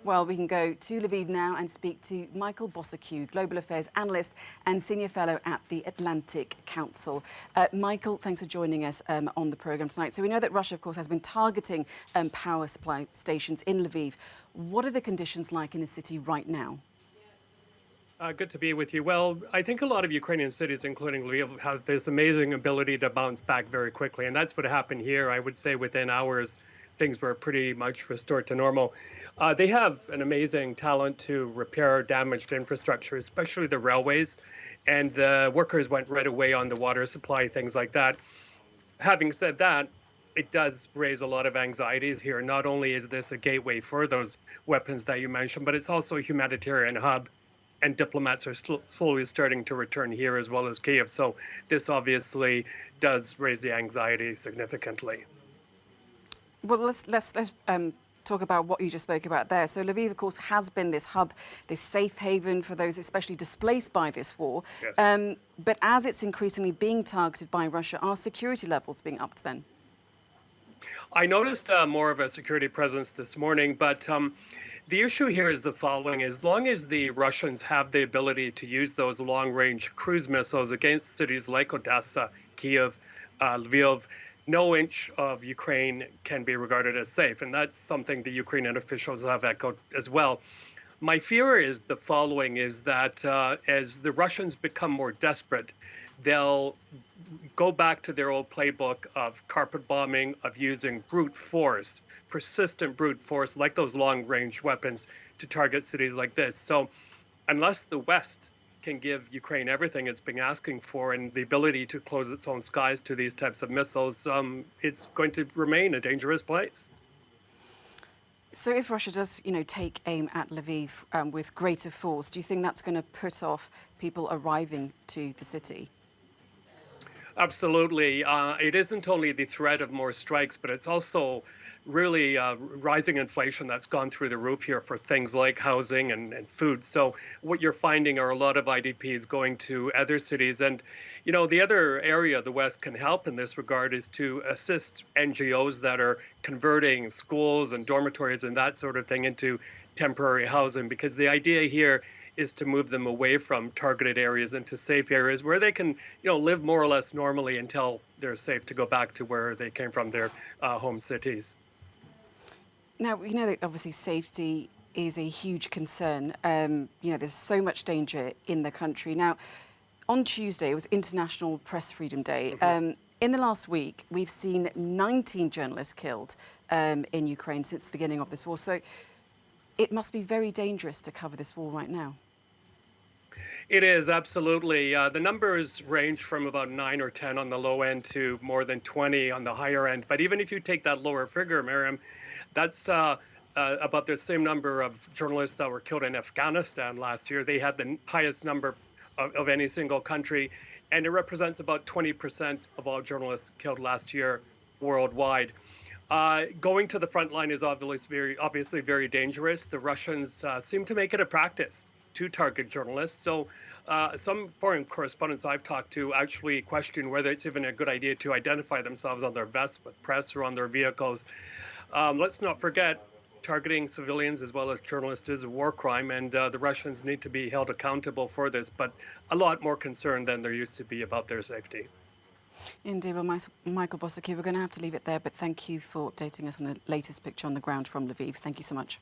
Well, we can go to Lviv now and speak to Michael Bossaque, Global Affairs Analyst and Senior Fellow at the Atlantic Council. Michael, thanks for joining us on the programme tonight. So we know that Russia, of course, has been targeting power supply stations in Lviv. What are the conditions like in the city right now? Good to be with you. Well, I think a lot of Ukrainian cities, including Lviv, have this amazing ability to bounce back very quickly. And that's what happened here. I would say within hours, things were pretty much restored to normal. They have an amazing talent to repair damaged infrastructure, especially the railways. And the workers went right away on the water supply, things like that. Having said that, it does raise a lot of anxieties here. Not only is this a gateway for those weapons that you mentioned, but it's also a humanitarian hub, and diplomats are slowly starting to return here as well as Kiev. So this obviously does raise the anxiety significantly. Well, let's talk about what you just spoke about there. So Lviv, of course, has been this hub, this safe haven for those especially displaced by this war. Yes. But as it's increasingly being targeted by Russia, are security levels being upped then? I noticed more of a security presence this morning, but the issue here is the following. As long as the Russians have the ability to use those long-range cruise missiles against cities like Odessa, Kiev, Lviv, no inch of Ukraine can be regarded as safe. And that's something the Ukrainian officials have echoed as well. My fear is the following, is that as the Russians become more desperate, they'll go back to their old playbook of carpet bombing, of using brute force, persistent brute force, like those long-range weapons, to target cities like this. So unless the West can give Ukraine everything it's been asking for and the ability to close its own skies to these types of missiles, it's going to remain a dangerous place. So if Russia does, take aim at Lviv with greater force, do you think that's going to put off people arriving to the city? Absolutely. It isn't only the threat of more strikes, but it's also really rising inflation that's gone through the roof here for things like housing and food. So what you're finding are a lot of IDPs going to other cities. And, the other area the West can help in this regard is to assist NGOs that are converting schools and dormitories and that sort of thing into temporary housing, because the idea here is to move them away from targeted areas into safe areas where they can, live more or less normally until they're safe to go back to where they came from, their home cities. Now, we know that obviously safety is a huge concern. There's so much danger in the country. Now, on Tuesday, it was International Press Freedom Day. In the last week, we've seen 19 journalists killed in Ukraine since the beginning of this war. So it must be very dangerous to cover this war right now. It is, absolutely. The numbers range from about 9 or 10 on the low end to more than 20 on the higher end. But even if you take that lower figure, Miriam, that's about the same number of journalists that were killed in Afghanistan last year. They had the highest number of any single country, and it represents about 20% of all journalists killed last year worldwide. Going to the front line is obviously very dangerous. The Russians seem to make it a practice to target journalists. So some foreign correspondents I've talked to actually question whether it's even a good idea to identify themselves on their vests with press or on their vehicles. Let's not forget, targeting civilians as well as journalists is a war crime, and the Russians need to be held accountable for this, but a lot more concerned than there used to be about their safety. Indeed. Well, Michael Bossaque, we're going to have to leave it there, but thank you for updating us on the latest picture on the ground from Lviv. Thank you so much.